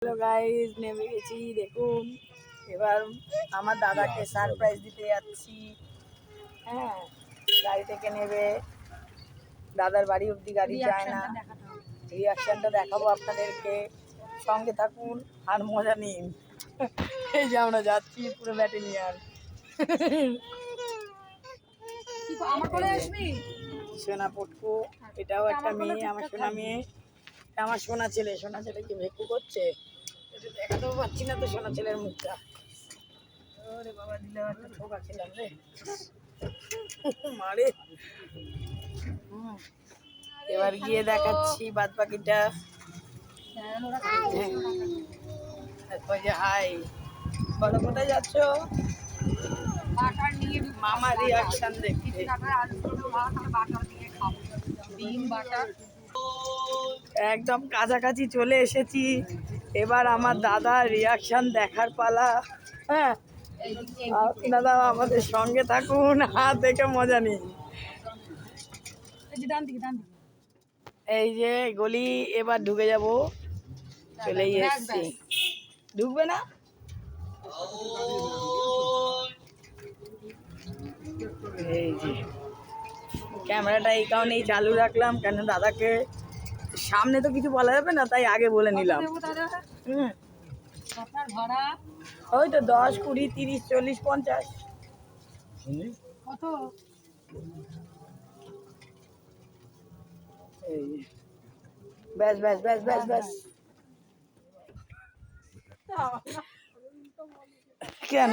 Hello guys, নেমে গেছি। দেখুন, এবার আমার দাদাকে সারপ্রাইজ দিতে যাচ্ছি। হ্যাঁ, গাড়ি থেকে নেবে, দাদার বাড়ি অবধি গাড়ি যায় না। রিয়াকশনটা দেখাবো আপনাদেরকে, সঙ্গে থাকুন আর মজা নিন। এই যে আমরা যাচ্ছি পুরো ব্যাটালিয়ান। সোনা পটকু, এটাও একটা মেয়ে, আমার সোনা মেয়ে। আমার সোনা ছেলে কি ভেকু করছে, এটা দেখাতেও পাচ্ছি না তো সোনা ছেলের মুখটা। ওরে বাবা, দিলে একটা ঠোকা খেলাম রে মারে। এবার গিয়ে দেখাচ্ছি বাদ বাকিটা। হাই বলো, কোথায় যাচ্ছ? মামা রিয়াকশন দেখতে। একদম কাছাকাছি চলে এসেছি। এবার আমার দাদা রিয়াকশন দেখার পালা। হ্যাঁ, দাদা আমাদের সঙ্গে থাকুন, হাত দেখে মজা নিন। এই যে গলি, এবার ঢুকে যাব। চলেই এসছি। ঢুকবে না? এই যে ক্যামেরাটা এই কারণেই চালু রাখলাম, কেন দাদাকে সামনে তো কিছু বলা যাবে না, তাই আগে বলে নিলাম। ওই তো 10, 20, 30, 40, 50। কত? ব্যাস ব্যাস ব্যাস ব্যাস ব্যাস। কেন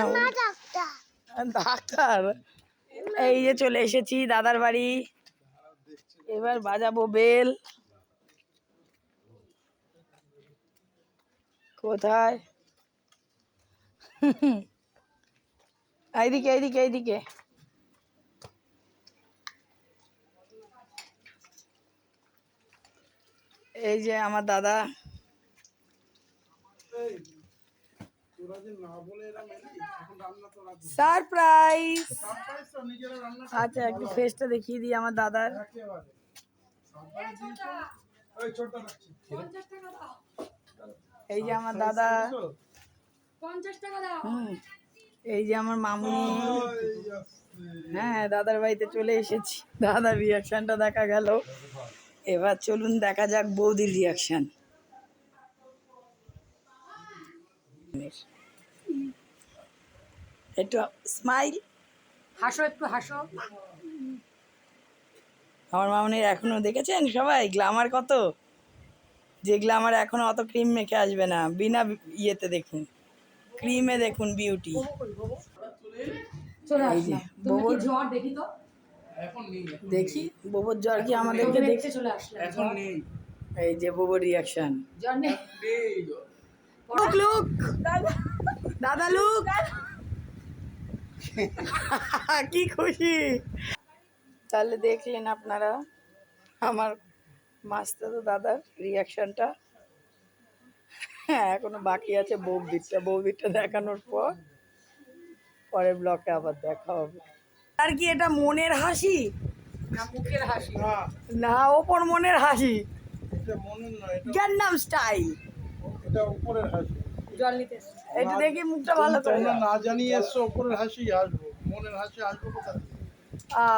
ডাক্তার? এই যে চলে এসেছি দাদার বাড়ি। এবার বাজাবো বেল। কোথায়? এইদিকে এইদিকে এইদিকে। এই যে আমার দাদা। সারপ্রাইজ। আচ্ছা, একটু ফেসটা দেখিয়ে দিই আমার দাদার। এই যে আমার দাদা। এই যে আমার মামুনি। হ্যাঁ, দাদার বাড়িতে চলে এসেছি। দাদার রিয়াকশনটা দেখা গেল। এবার চলুন দেখা যাক বৌদির রিয়াকশন। একটু স্মাইল, হাসো, একটু হাসো। আমার মামুনির এখনো দেখেছেন সবাই গ্ল্যামার কত, যে গ্ল্যামার এখনো অত ক্রিম মেখে আসবে না, বিনা ইয়েতে দেখুন, ক্রিমে দেখুন বিউটি। দেখি বোবোর জ্বর কি আমাদেরকে দেখতে চলে আসলো। এই যে বোবোর রিয়াকশন। লুক দাদা, লুক কি খুশি। তাহলে দেখলেন আপনারা আমার মাস্টার দাদার রিয়াকশনটা। হ্যাঁ, এখনো বাকি আছে বৌদিরটা দেখানোর পর পরের ব্লকে আবার দেখা হবে। আর কি এটা মনের হাসি না মুখের হাসি? না, ওপর মনের হাসি। গান্নাম স্টাইল। এটা উপরের হাসি। জল নিতে একটু দেখি মুখটা ভালো করে। না জানি এসো, উপরের হাসি আসবো, মনের হাসি আসবো কোথায়?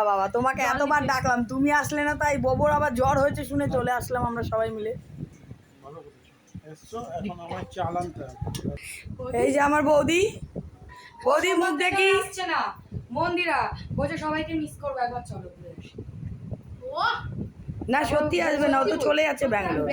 বাবা, তোমাকে এতবার ডাকলাম, তুমি আসলে না, তাই বোবোর আবার জ্বর হয়েছে শুনে চলে আসলাম আমরা সবাই মিলে। এই যে আমার বৌদি। বৌদি মুখ দেখি আসছে না। মন্দিরা বলছে সবাইকে মিস করবো, একবার চলো ঘুরে আসি। না সত্যি আসবে না, ও তো চলে যাচ্ছে ব্যাঙ্গালোর।